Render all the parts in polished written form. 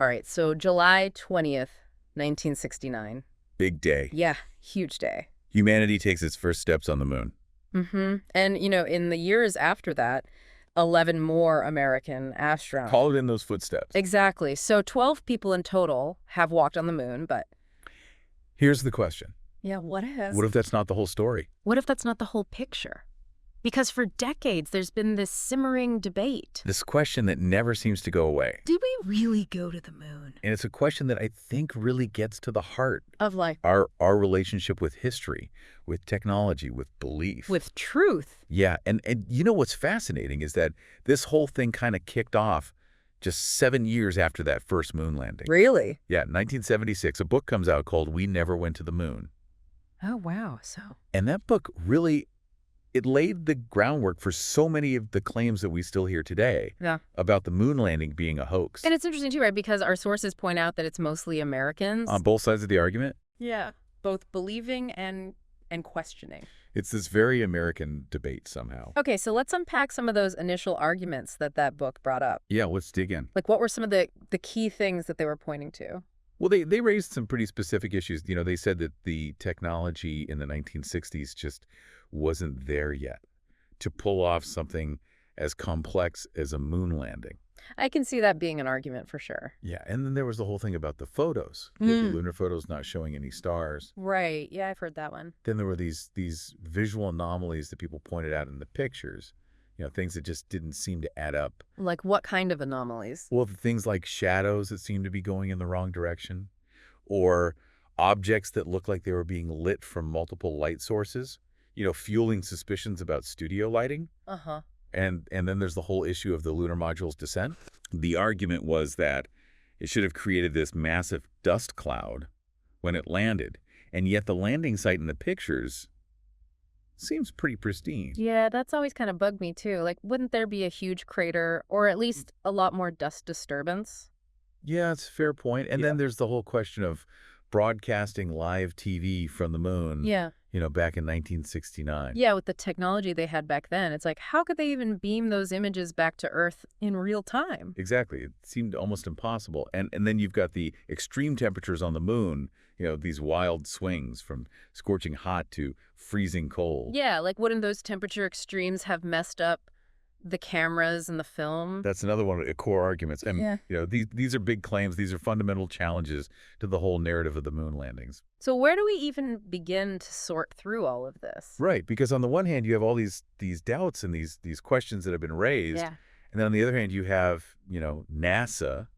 All right, so July 20th, 1969. Big day. Yeah, huge day. Humanity takes its first steps on the moon. And, in the years after that, 11 more American astronauts. Followed in those footsteps. Exactly. So 12 people in total have walked on the moon, but Here's the question. yeah, what if? What if that's not the whole story? What if that's not the whole picture? Because for decades, there's been this simmering debate. This question that never seems to go away. Did we really go to the moon? And it's a question that I think really gets to the heart Of like, our relationship with history, with technology, with belief. with truth. Yeah, and you know what's fascinating is that this whole thing kind of kicked off just 7 years after that first moon landing. Really? Yeah, 1976, a book comes out called We Never Went to the Moon. Oh, wow. So, And that book really, it laid the groundwork for so many of the claims that we still hear today yeah. about the moon landing being a hoax. And it's interesting, too, right? Because our sources point out that it's mostly Americans. On both sides of the argument, Yeah. Both believing and questioning. it's this very American debate somehow. Okay, so let's unpack some of those initial arguments that book brought up. Yeah, let's dig in. Like, what were some of the key things that they were pointing to? Well, they raised some pretty specific issues. You know, they said that the technology in the 1960s just wasn't there yet to pull off something as complex as a moon landing. I can see that being an argument for sure. Yeah, and then there was the whole thing about the photos, the lunar photos not showing any stars. Right. Yeah, I've heard that one. Then there were these visual anomalies that people pointed out in the pictures, you know, things that just didn't seem to add up. Like, what kind of anomalies? Well, things like shadows that seemed to be going in the wrong direction, or objects that looked like they were being lit from multiple light sources, you know, fueling suspicions about studio lighting. Uh-huh. And then there's the whole issue of the lunar module's descent. The argument was that it should have created this massive dust cloud when it landed, and yet the landing site in the pictures seems pretty pristine. Yeah, that's always kind of bugged me, too. Like, wouldn't there be a huge crater or at least a lot more dust disturbance? Yeah, it's a fair point. And then there's the whole question of broadcasting live TV from the moon, Yeah. you know, back in 1969. Yeah, with the technology they had back then, it's like, how could they even beam those images back to Earth in real time? Exactly. It seemed almost impossible. And then you've got the extreme temperatures on the moon, you know, these wild swings from scorching hot to freezing cold. Yeah, like, wouldn't those temperature extremes have messed up the cameras and the film? That's another one of the core arguments. And, Yeah. you know, these are big claims. These are fundamental challenges to the whole narrative of the moon landings. So where do we even begin to sort through all of this? Right, because on the one hand, you have all these doubts and these questions that have been raised. Yeah. And then on the other hand, you have, you know, NASA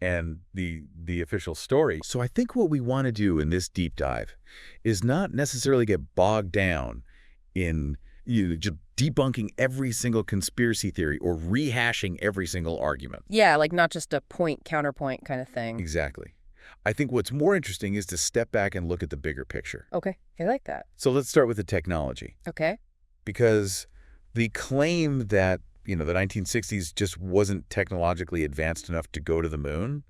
and the official story. So I think what we want to do in this deep dive is not necessarily get bogged down in just debunking every single conspiracy theory or rehashing every single argument. Yeah, like not just a point counterpoint kind of thing. Exactly. I think what's more interesting is to step back and look at the bigger picture. Okay, I like that. So let's start with the technology, Okay. because the claim that, you know, the 1960s just wasn't technologically advanced enough to go to the moon,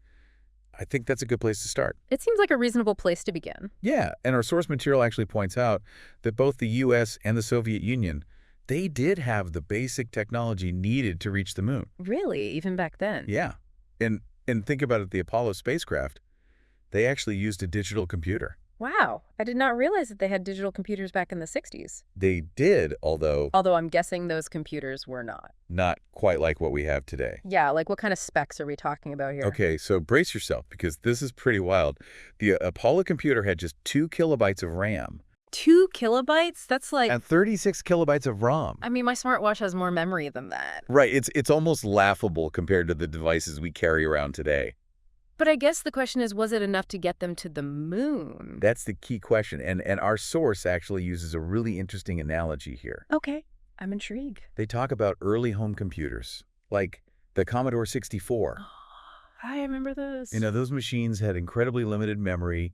I think that's a good place to start. It seems like a reasonable place to begin. Yeah, and our source material actually points out that both the U.S. and the Soviet Union, they did have the basic technology needed to reach the moon. Really, even back then? Yeah, and think about it, the Apollo spacecraft, they actually used a digital computer. Wow, I did not realize that they had digital computers back in the 60s. They did, although Although I'm guessing those computers were not. not quite like what we have today. Yeah, like what kind of specs are we talking about here? Okay, so brace yourself, because this is pretty wild. The Apollo computer had just 2 kilobytes of RAM 2 kilobytes? That's like, and 36 kilobytes of ROM. I mean, my smartwatch has more memory than that. Right, it's almost laughable compared to the devices we carry around today. But I guess the question is, was it enough to get them to the moon? That's the key question, and our source actually uses a really interesting analogy here. Okay, I'm intrigued. They talk about early home computers, like the Commodore 64. I remember those. You know, those machines had incredibly limited memory,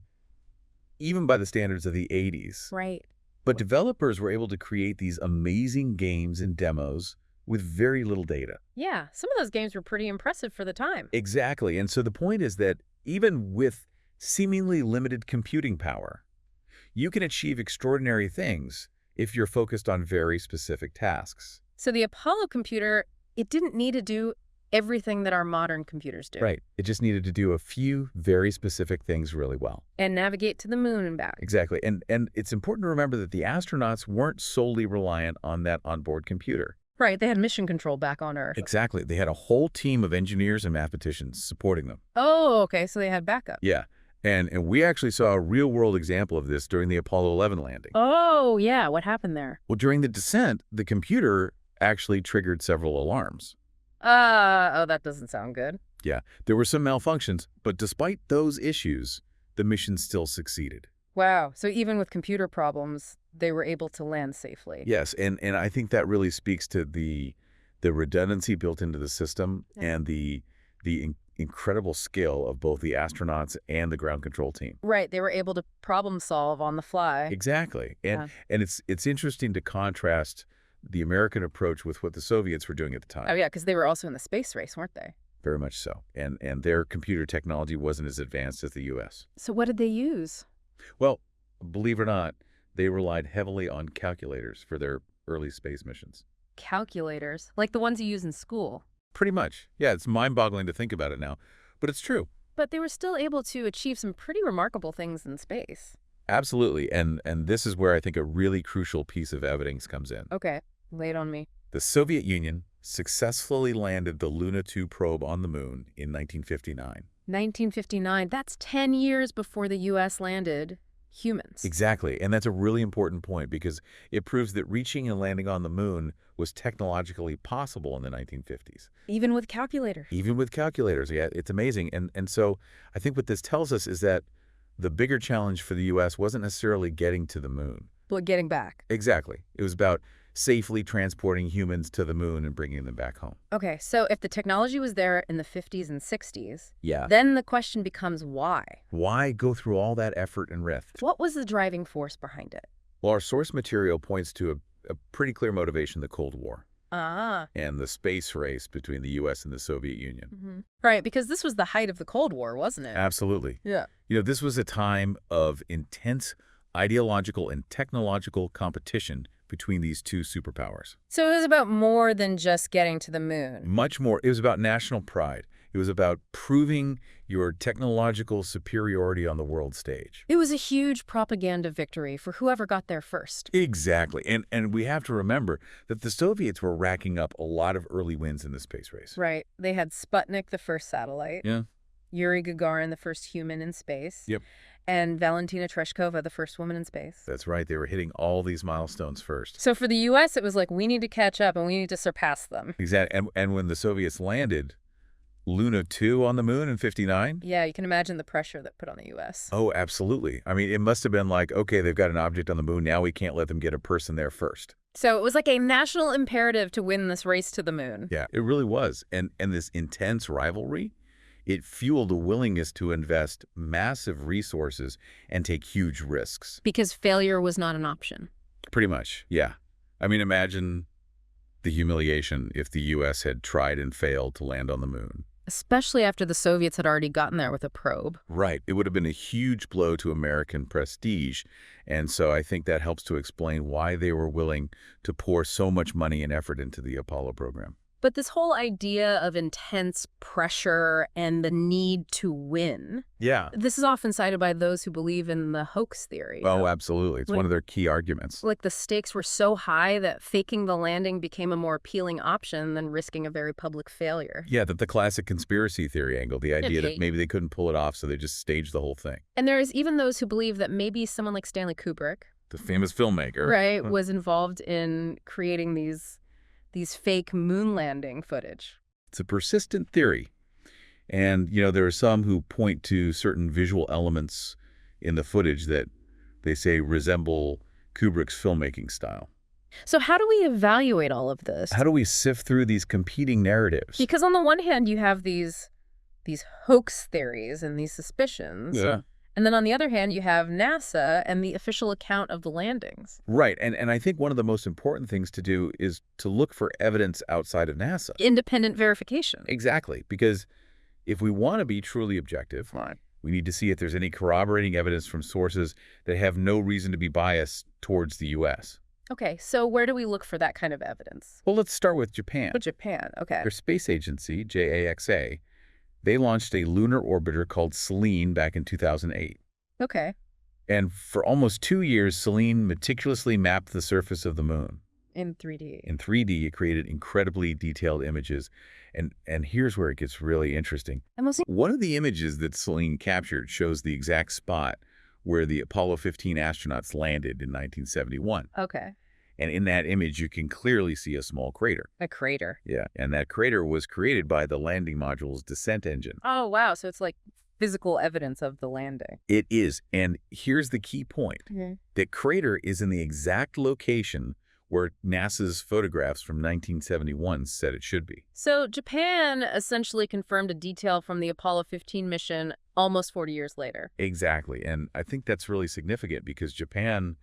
even by the standards of the 80s. Right. But developers were able to create these amazing games and demos with very little data. Yeah, some of those games were pretty impressive for the time. Exactly. And so the point is that even with seemingly limited computing power, you can achieve extraordinary things if you're focused on very specific tasks. So the Apollo computer, it didn't need to do everything that our modern computers do. Right. It just needed to do a few very specific things really well. And navigate to the moon and back. Exactly. And it's important to remember that the astronauts weren't solely reliant on that onboard computer. Right, they had mission control back on Earth. Exactly. They had a whole team of engineers and mathematicians supporting them. Oh, okay, so they had backup. Yeah. And we actually saw a real-world example of this during the Apollo 11 landing. Oh, yeah, what happened there? Well, during the descent, the computer actually triggered several alarms. Oh, that doesn't sound good. Yeah, there were some malfunctions, but despite those issues, the mission still succeeded. Wow, so even with computer problems, they were able to land safely. Yes, and I think that really speaks to the redundancy built into the system and the incredible skill of both the astronauts and the ground control team. Right, they were able to problem solve on the fly. Exactly. And it's interesting to contrast the American approach with what the Soviets were doing at the time. Oh, yeah, because they were also in the space race, weren't they? Very much so. And their computer technology wasn't as advanced as the U.S. So what did they use? Well, believe it or not, they relied heavily on calculators for their early space missions. Calculators, like the ones you use in school. Pretty much. Yeah, it's mind-boggling to think about it now, but it's true. But they were still able to achieve some pretty remarkable things in space. Absolutely. And this is where I think a really crucial piece of evidence comes in. Okay, lay it on me. The Soviet Union successfully landed the Luna 2 probe on the moon in 1959. 1959, that's 10 years before the U.S. landed humans. Exactly. And that's a really important point because it proves that reaching and landing on the moon was technologically possible in the 1950s. Even with calculators. Even with calculators. Yeah, it's amazing. And so I think what this tells us is that the bigger challenge for the U.S. wasn't necessarily getting to the moon. But getting back. Exactly. It was about safely transporting humans to the moon and bringing them back home. Okay, so if the technology was there in the 50s and 60s, Yeah. then the question becomes why? Why go through all that effort and risk? What was the driving force behind it? Well, our source material points to a pretty clear motivation, the Cold War. Ah. And the space race between the U.S. and the Soviet Union. Right, because this was the height of the Cold War, wasn't it? Absolutely. Yeah. This was a time of intense ideological and technological competition between these two superpowers. So it was about more than just getting to the moon. Much more. It was about national pride. It was about proving your technological superiority on the world stage. It was a huge propaganda victory for whoever got there first. Exactly. And we have to remember that the Soviets were racking up a lot of early wins in the space race. Right. They had Sputnik, the first satellite. Yeah. Yuri Gagarin, the first human in space. Yep. And Valentina Tereshkova, the first woman in space. That's right. They were hitting all these milestones first. So for the U.S., it was like, we need to catch up and we need to surpass them. Exactly. And when the Soviets landed Luna 2 on the moon in 59? Yeah, you can imagine the pressure that put on the U.S. Oh, absolutely. I mean, it must have been like, okay, they've got an object on the moon. Now we can't let them get a person there first. So it was like a national imperative to win this race to the moon. Yeah, it really was. And this intense rivalry, it fueled a willingness to invest massive resources and take huge risks. Because failure was not an option. Pretty much, yeah. I mean, imagine the humiliation if the U.S. had tried and failed to land on the moon. Especially after the Soviets had already gotten there with a probe. Right. It would have been a huge blow to American prestige. And so I think that helps to explain why they were willing to pour so much money and effort into the Apollo program. But this whole idea of intense pressure and the need to win, Yeah. this is often cited by those who believe in the hoax theory. Oh, absolutely. It's one of their key arguments. Like the stakes were so high that faking the landing became a more appealing option than risking a very public failure. Yeah, that the classic conspiracy theory angle, the idea that maybe they couldn't pull it off, so they just staged the whole thing. And there's even those who believe that maybe someone like Stanley Kubrick, The famous filmmaker. right, was involved in creating these fake moon landing footage. It's a persistent theory. And, there are some who point to certain visual elements in the footage that they say resemble Kubrick's filmmaking style. So how do we evaluate all of this? How do we sift through these competing narratives? Because on the one hand, you have these hoax theories and these suspicions. Yeah. And then on the other hand, you have NASA and the official account of the landings. Right. And I think one of the most important things to do is to look for evidence outside of NASA. Independent verification. Exactly. Because if we want to be truly objective, we need to see if there's any corroborating evidence from sources that have no reason to be biased towards the U.S. Okay, so where do we look for that kind of evidence? Well, let's start with Japan. Oh, Japan. Okay. Their space agency, JAXA, they launched a lunar orbiter called Selene back in 2008. Okay. And for almost 2 years, Selene meticulously mapped the surface of the moon. In 3D. In 3D, it created incredibly detailed images. And here's where it gets really interesting. And we'll see. One of the images that Selene captured shows the exact spot where the Apollo 15 astronauts landed in 1971. Okay. And in that image, you can clearly see a small crater. A crater. Yeah, and that crater was created by the landing module's descent engine. Oh, wow. So it's like physical evidence of the landing. It is. And here's the key point. That crater is in the exact location where NASA's photographs from 1971 said it should be. So Japan essentially confirmed a detail from the Apollo 15 mission almost 40 years later. Exactly. And I think that's really significant because Japan,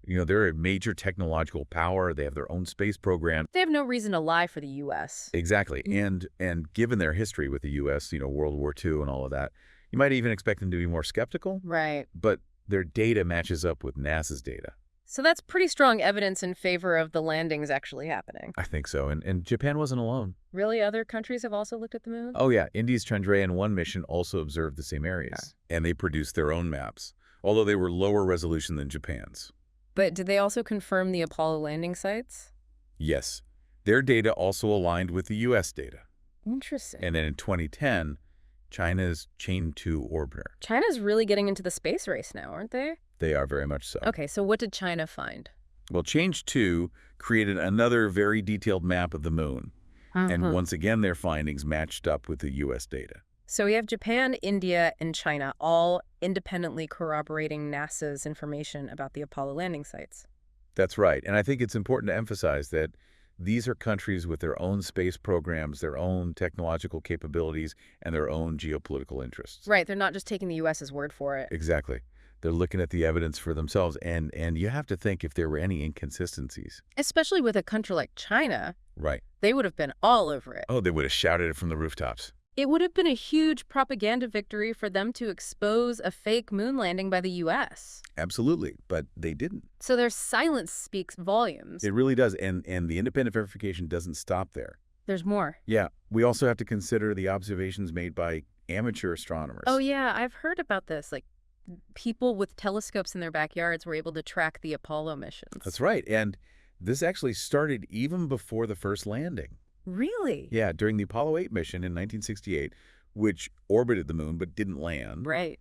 they're a major technological power. They have their own space program. They have no reason to lie for the U.S. Exactly. And given their history with the U.S., World War II and all of that, you might even expect them to be more skeptical. Right. But their data matches up with NASA's data. So that's pretty strong evidence in favor of the landings actually happening. I think so. And Japan wasn't alone. Really? Other countries have also looked at the moon? Oh, yeah. India's Chandrayaan-1 mission also observed the same areas. And they produced their own maps, although they were lower resolution than Japan's. But did they also confirm the Apollo landing sites? Yes. Their data also aligned with the U.S. data. Interesting. And then in 2010, China's Chain 2 orbiter. China's really getting into the space race now, aren't they? They are very much so. Okay, so what did China find? Well, Change 2 created another very detailed map of the moon. And once again, their findings matched up with the U.S. data. So we have Japan, India, and China all independently corroborating NASA's information about the Apollo landing sites. That's right. And I think it's important to emphasize that these are countries with their own space programs, their own technological capabilities, and their own geopolitical interests. Right, they're not just taking the U.S.'s word for it. Exactly. They're looking at the evidence for themselves. And you have to think if there were any inconsistencies. Especially with a country like China. Right. They would have been all over it. Oh, they would have shouted it from the rooftops. It would have been a huge propaganda victory for them to expose a fake moon landing by the U.S. Absolutely. But they didn't. So their silence speaks volumes. It really does. And the independent verification doesn't stop there. There's more. Yeah. We also have to consider the observations made by amateur astronomers. Oh, yeah. I've heard about this. Like, people with telescopes in their backyards were able to track the Apollo missions. That's right. And this actually started even before the first landing. Really? Yeah, during the Apollo 8 mission in 1968, which orbited the moon but didn't land. Right.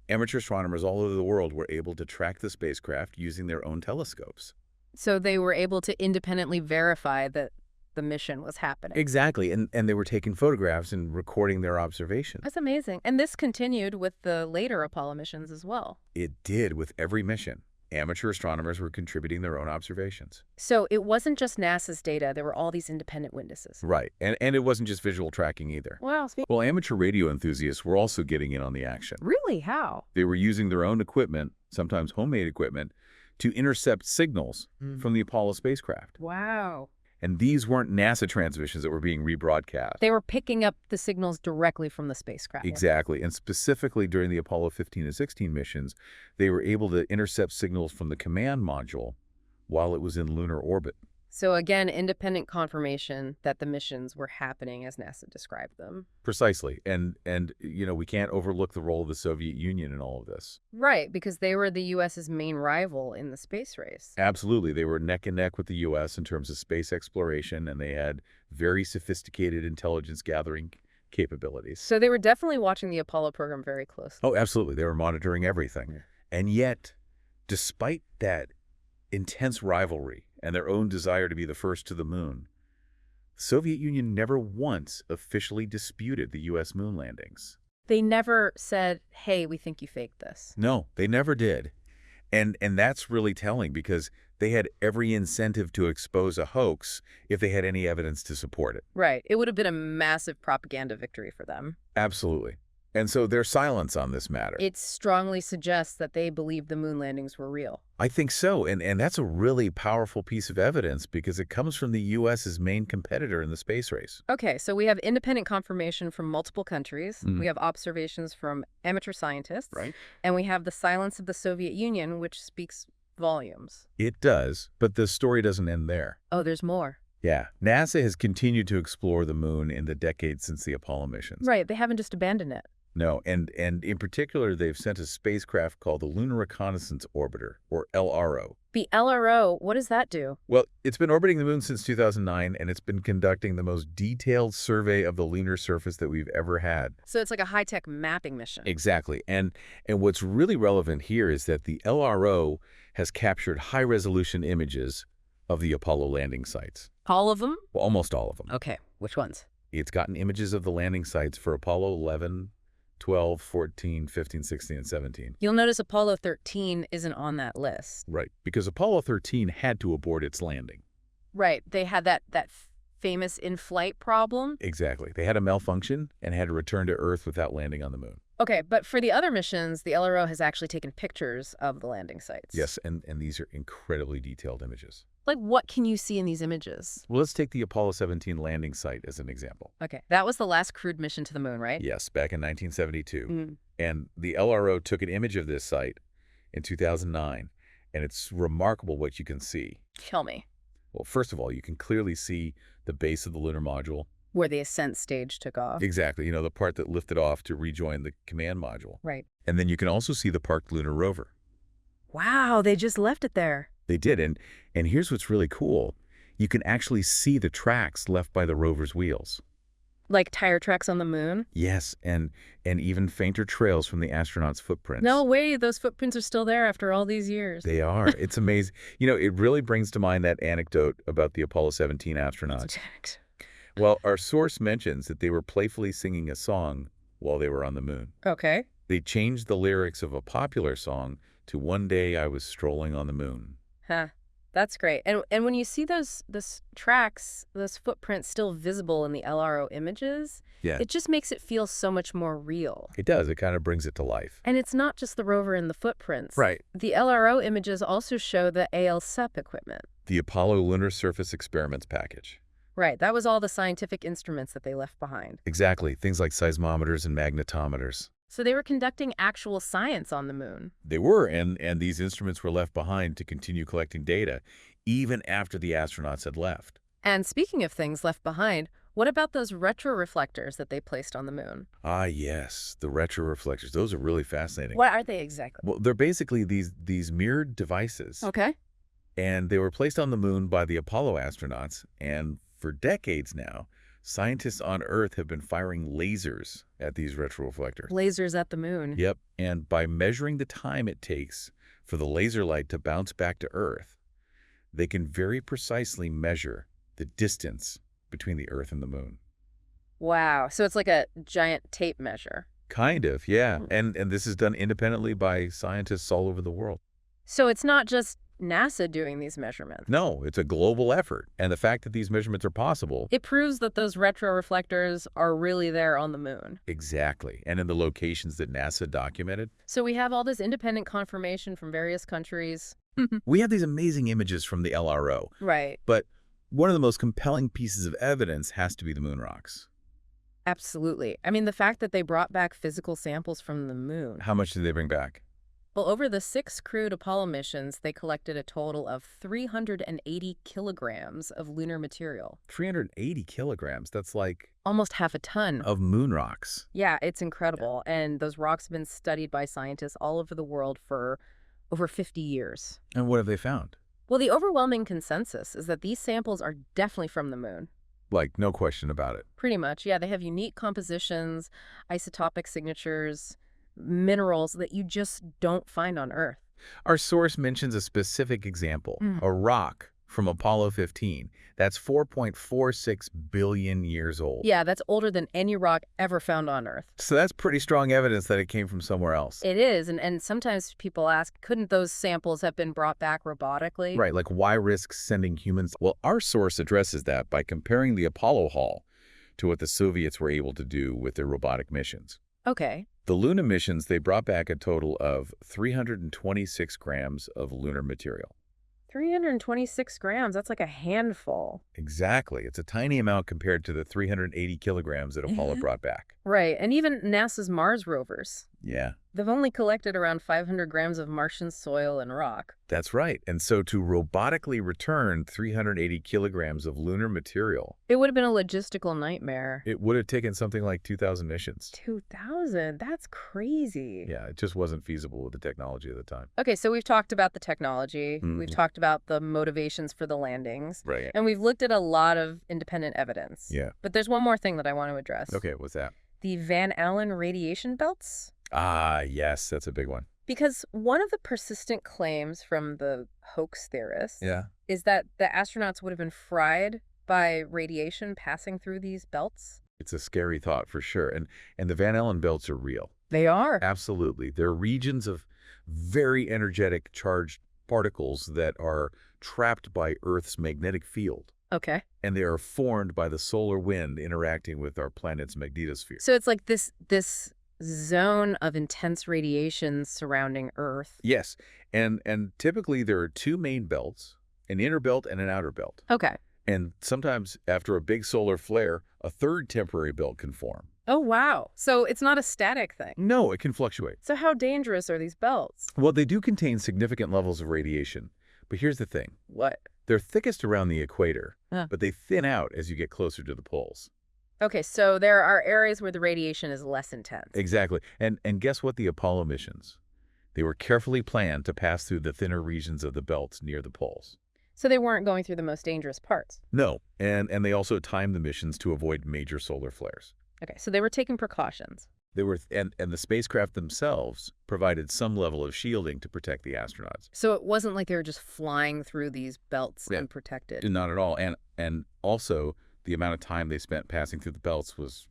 Amateur astronomers all over the world were able to track the spacecraft using their own telescopes. So they were able to independently verify that the mission was happening. Exactly. And they were taking photographs and recording their observations. That's amazing. And this continued with the later Apollo missions as well. It did with every mission. Amateur astronomers were contributing their own observations. So it wasn't just NASA's data. There were all these independent witnesses. Right. And it wasn't just visual tracking either. Wow. Well, amateur radio enthusiasts were also getting in on the action. Really? How? They were using their own equipment, sometimes homemade equipment, to intercept signals from the Apollo spacecraft. Wow. And these weren't NASA transmissions that were being rebroadcast. They were picking up the signals directly from the spacecraft. Exactly. And specifically during the Apollo 15 and 16 missions, they were able to intercept signals from the command module while it was in lunar orbit. So again, independent confirmation that the missions were happening as NASA described them. Precisely. And we can't overlook the role of the Soviet Union in all of this. Right, because they were the U.S.'s main rival in the space race. Absolutely. They were neck and neck with the U.S. in terms of space exploration, and they had very sophisticated intelligence gathering capabilities. So they were definitely watching the Apollo program very closely. Oh, absolutely. They were monitoring everything. Yeah. And yet, despite that intense rivalry and their own desire to be the first to the moon, the Soviet Union never once officially disputed the U.S. moon landings. They never said, hey, we think you faked this. No, they never did. And that's really telling because they had every incentive to expose a hoax if they had any evidence to support it. Right. It would have been a massive propaganda victory for them. Absolutely. And so their silence on this matter. It strongly suggests that they believed the moon landings were real. I think so. And that's a really powerful piece of evidence because it comes from the U.S.'s main competitor in the space race. Okay, so we have independent confirmation from multiple countries. We have observations from amateur scientists. Right. And we have the silence of the Soviet Union, which speaks volumes. It does, but the story doesn't end there. Oh, there's more. Yeah, NASA has continued to explore the moon in the decades since the Apollo missions. Right, they haven't just abandoned it. No, and in particular, they've sent a spacecraft called the Lunar Reconnaissance Orbiter, or LRO. The LRO, what does that do? Well, it's been orbiting the moon since 2009, and it's been conducting the most detailed survey of the lunar surface that we've ever had. So it's like a high-tech mapping mission. Exactly. And what's really relevant here is that the LRO has captured high-resolution images of the Apollo landing sites. All of them? Well, almost all of them. Okay, which ones? It's gotten images of the landing sites for Apollo 11, 12, 14, 15, 16, and 17. You'll notice Apollo 13 isn't on that list. Right, because Apollo 13 had to abort its landing. Right, they had that famous in-flight problem. Exactly. They had a malfunction and had to return to Earth without landing on the moon. Okay, but for the other missions, the LRO has actually taken pictures of the landing sites. Yes, and these are incredibly detailed images. Like, what can you see in these images? Well, let's take the Apollo 17 landing site as an example. Okay, that was the last crewed mission to the moon, right? Yes, back in 1972. Mm. And the LRO took an image of this site in 2009, and it's remarkable what you can see. Kill me. Well, first of all, you can clearly see the base of the lunar module. Where the ascent stage took off. Exactly, you know, the part that lifted off to rejoin the command module. Right. And then you can also see the parked lunar rover. Wow, they just left it there. They did, and here's what's really cool. You can actually see the tracks left by the rover's wheels. Like tire tracks on the moon? Yes, and even fainter trails from the astronauts' footprints. No way, those footprints are still there after all these years. They are. It's amazing. You know, it really brings to mind that anecdote about the Apollo 17 astronauts. Well, our source mentions that they were playfully singing a song while they were on the moon. Okay. They changed the lyrics of a popular song to "One Day I Was Strolling on the Moon." Huh. That's great. And when you see those tracks, those footprints still visible in the LRO images, Yeah, it just makes it feel so much more real. it does. It kind of brings it to life. And it's not just the rover and the footprints. Right. The LRO images also show the ALSEP equipment. The Apollo Lunar Surface Experiments package. Right. That was all the scientific instruments that they left behind. Exactly. Things like seismometers and magnetometers. So they were conducting actual science on the moon. They were, and these instruments were left behind to continue collecting data even after the astronauts had left. And speaking of things left behind, what about those retroreflectors that they placed on the moon? Ah, yes, the retroreflectors. Those are really fascinating. What are they exactly? Well, they're basically these mirrored devices. Okay. And they were placed on the moon by the Apollo astronauts, and for decades now, scientists on Earth have been firing lasers at these retroreflectors. Lasers at the moon. Yep, and by measuring the time it takes for the laser light to bounce back to Earth, they can very precisely measure the distance between the Earth and the moon. Wow. So it's like a giant tape measure. Kind of, yeah. And this is done independently by scientists all over the world. So it's not just NASA doing these measurements. No, it's a global effort. And the fact that these measurements are possible. It proves that those retroreflectors are really there on the moon. Exactly. And in the locations that NASA documented. So we have all this independent confirmation from various countries. We have these amazing images from the LRO. Right. But one of the most compelling pieces of evidence has to be the moon rocks. Absolutely. I mean, the fact that they brought back physical samples from the moon. How much did they bring back? Well, over the 6 crewed Apollo missions, they collected a total of 380 kilograms of lunar material. 380 kilograms. That's like Almost half a ton. of moon rocks. Yeah, it's incredible. And those rocks have been studied by scientists all over the world for over 50 years. And what have they found? Well, the overwhelming consensus is that these samples are definitely from the moon. Like, no question about it. Pretty much, yeah. They have unique compositions, isotopic signatures, minerals that you just don't find on Earth. Our source mentions a specific example, a rock from Apollo 15. That's 4.46 billion years old. Yeah, that's older than any rock ever found on Earth. So that's pretty strong evidence that it came from somewhere else. It is, and sometimes people ask, couldn't those samples have been brought back robotically? Right, like why risk sending humans? Well, our source addresses that by comparing the Apollo haul to what the Soviets were able to do with their robotic missions. Okay. The Luna missions, they brought back a total of 326 grams of lunar material. 326 grams, that's like a handful. Exactly. It's a tiny amount compared to the 380 kilograms that Apollo brought back. Right, and even NASA's Mars rovers. Yeah. They've only collected around 500 grams of Martian soil and rock. That's right. And so to robotically return 380 kilograms of lunar material, It would have been a logistical nightmare. it would have taken something like 2,000 missions. 2,000? That's crazy. Yeah, it just wasn't feasible with the technology at the time. Okay, so we've talked about the technology. We've Mhm. talked about the motivations for the landings. Right. And we've looked at a lot of independent evidence. Yeah. But there's one more thing that I want to address. Okay, what's that? The Van Allen radiation belts. Ah, yes, that's a big one. Because one of the persistent claims from the hoax theorists Yeah. is that the astronauts would have been fried by radiation passing through these belts. It's a scary thought for sure. And the Van Allen belts are real. They are. Absolutely. They're regions of very energetic charged particles that are trapped by Earth's magnetic field. Okay. And they are formed by the solar wind interacting with our planet's magnetosphere. So it's like this zone of intense radiation surrounding Earth. Yes. And typically there are two main belts, an inner belt and an outer belt. Okay. And sometimes after a big solar flare, a third temporary belt can form. Oh, wow. So it's not a static thing. No, it can fluctuate. So how dangerous are these belts? Well, they do contain significant levels of radiation. But here's the thing. What? They're thickest around the equator, Huh. but they thin out as you get closer to the poles. Okay, so there are areas where the radiation is less intense. Exactly. And guess what? The Apollo missions. They were carefully planned to pass through the thinner regions of the belts near the poles. So they weren't going through the most dangerous parts. No, and they also timed the missions to avoid major solar flares. Okay, so they were taking precautions. They were, and the spacecraft themselves provided some level of shielding to protect the astronauts. So it wasn't like they were just flying through these belts Yeah. unprotected. Not at all. And also, the amount of time they spent passing through the belts was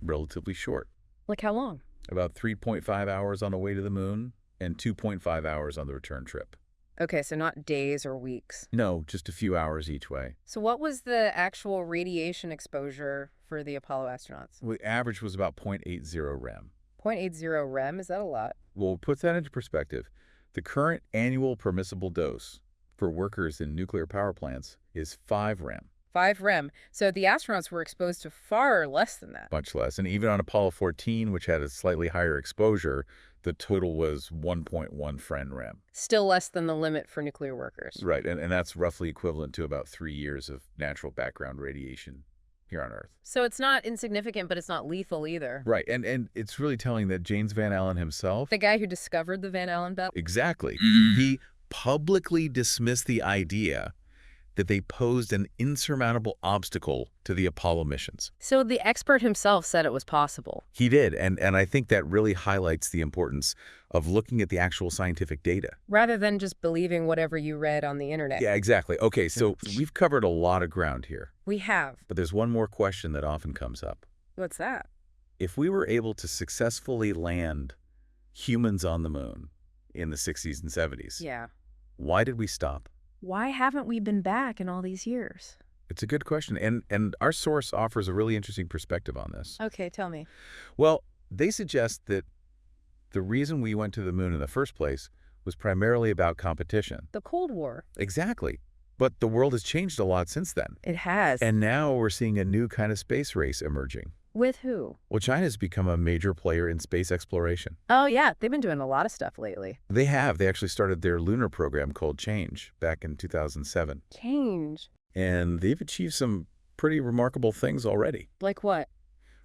relatively short. Like how long? About 3.5 hours on the way to the moon and 2.5 hours on the return trip. Okay, so not days or weeks. No, just a few hours each way. So what was the actual radiation exposure for the Apollo astronauts? Well, the average was about 0.80 rem. 0.80 rem, is that a lot? Well, put that into perspective. The current annual permissible dose for workers in nuclear power plants is 5 rem. 5 rem. So the astronauts were exposed to far less than that. Much less. And even on Apollo 14, which had a slightly higher exposure, the total was 1.1 fren rem. Still less than the limit for nuclear workers. Right, and that's roughly equivalent to about 3 years of natural background radiation here on Earth. So it's not insignificant, but it's not lethal either. Right, and it's really telling that James Van Allen himself... The guy who discovered the Van Allen belt? Exactly. He publicly dismissed the idea that they posed an insurmountable obstacle to the Apollo missions. So the expert himself said it was possible. He did, and I think that really highlights the importance of looking at the actual scientific data. Rather than just believing whatever you read on the internet. Yeah, exactly. Okay, so we've covered a lot of ground here, We have. but there's one more question that often comes up. What's that? If we were able to successfully land humans on the moon in the 60s and 70s, Yeah. why did we stop? Why haven't we been back in all these years? It's a good question, and our source offers a really interesting perspective on this. Okay, tell me. Well, they suggest that the reason we went to the moon in the first place was primarily about competition. The Cold War. Exactly. But the world has changed a lot since then. It has. And now we're seeing a new kind of space race emerging. With who? Well, China's become a major player in space exploration. Oh, yeah. They've been doing a lot of stuff lately. They have. They actually started their lunar program called Change back in 2007. Change. And they've achieved some pretty remarkable things already. Like what?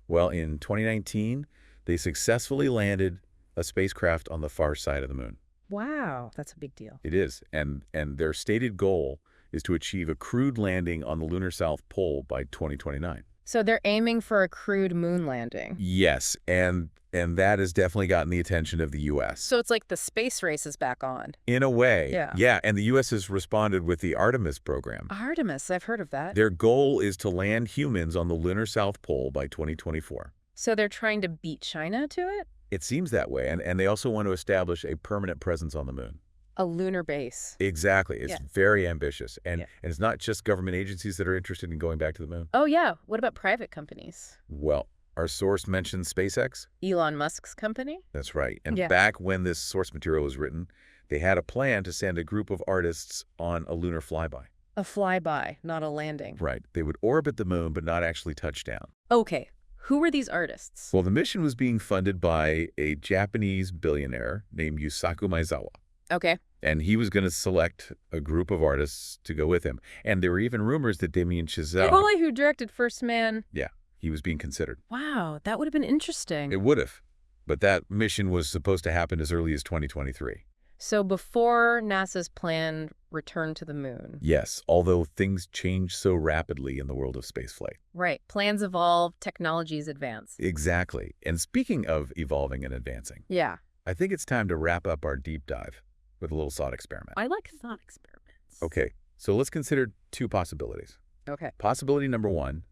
Well, in 2019, they successfully landed a spacecraft on the far side of the moon. Wow. That's a big deal. It is. And their stated goal is to achieve a crewed landing on the lunar South Pole by 2029. So they're aiming for a crewed moon landing. Yes, and that has definitely gotten the attention of the U.S. So it's like the space race is back on. In a way. Yeah. Yeah, and the U.S. has responded with the Artemis program. Artemis, I've heard of that. Their goal is to land humans on the lunar South Pole by 2024. So they're trying to beat China to it? It seems that way, and they also want to establish a permanent presence on the moon. A lunar base. Exactly. It's Yeah. very ambitious, and Yeah. it's not just government agencies that are interested in going back to the moon. Oh, yeah. What about private companies? Well, our source mentions SpaceX. Elon Musk's company? That's right. And Yeah. back when this source material was written, they had a plan to send a group of artists on a lunar flyby. A flyby, not a landing. Right. They would orbit the moon but not actually touch down. Okay. Who were these artists? Well, the mission was being funded by a Japanese billionaire named Yusaku Maezawa. Okay. And he was going to select a group of artists to go with him. And there were even rumors that Damien The Chazelle, boy who directed First Man. yeah, he was being considered. Wow, that would have been interesting. It would have. But that mission was supposed to happen as early as 2023. So before NASA's planned return to the moon. Yes, although things change so rapidly in the world of spaceflight. Right. Plans evolve, technologies advance. Exactly. And speaking of evolving and advancing, Yeah. I think it's time to wrap up our deep dive with a little thought experiment. I like thought experiments. Okay, so let's consider two possibilities. Okay. Possibility number one,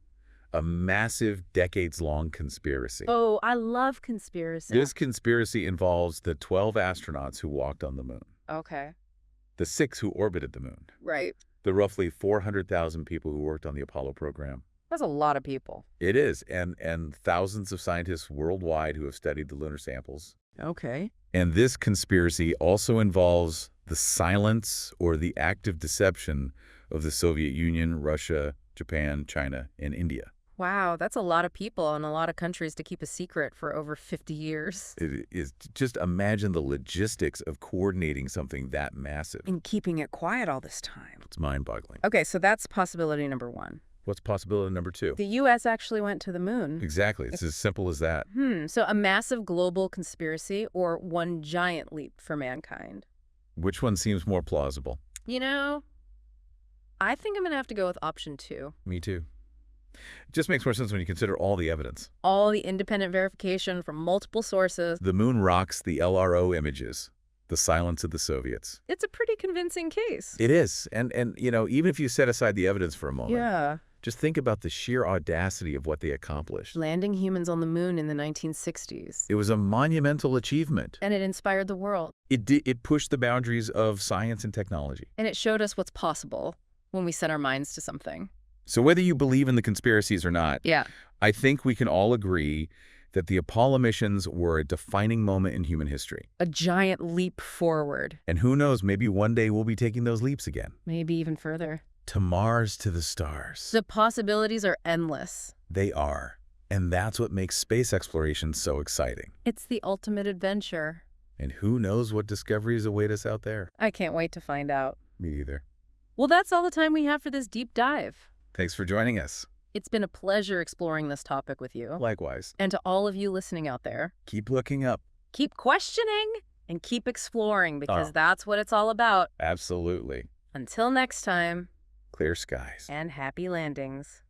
a massive, decades-long conspiracy. Oh, I love conspiracy. This conspiracy involves the 12 astronauts who walked on the moon, Okay. the 6 who orbited the moon, Right. the roughly 400,000 people who worked on the Apollo program. That's a lot of people. It is, and thousands of scientists worldwide who have studied the lunar samples. Okay. And this conspiracy also involves the silence or the active deception of the Soviet Union, Russia, Japan, China, and India. Wow, that's a lot of people and a lot of countries to keep a secret for over 50 years. It is just imagine the logistics of coordinating something that massive. And keeping it quiet all this time. It's mind-boggling. Okay, so that's possibility number one. What's possibility number two? The U.S. actually went to the moon. Exactly. It's as simple as that. So a massive global conspiracy or one giant leap for mankind? Which one seems more plausible? You know, I think I'm going to have to go with option 2. Me too. It just makes more sense when you consider all the evidence. All the independent verification from multiple sources. The moon rocks the LRO images, the silence of the Soviets. It's a pretty convincing case. It is. And you know, even if you set aside the evidence for a moment, Yeah. just think about the sheer audacity of what they accomplished. Landing humans on the moon in the 1960s. It was a monumental achievement. And it inspired the world. It pushed the boundaries of science and technology. And it showed us what's possible when we set our minds to something. So whether you believe in the conspiracies or not, Yeah. I think we can all agree that the Apollo missions were a defining moment in human history. A giant leap forward. And who knows, maybe one day we'll be taking those leaps again. Maybe even further. To Mars, to the stars. The possibilities are endless. They are. And that's what makes space exploration so exciting. It's the ultimate adventure. And who knows what discoveries await us out there. I can't wait to find out. Me either. Well, that's all the time we have for this deep dive. Thanks for joining us. It's been a pleasure exploring this topic with you. Likewise. And to all of you listening out there, Keep looking up. keep questioning and keep exploring because Oh. that's what it's all about. Absolutely. Until next time, Clear skies. and happy landings.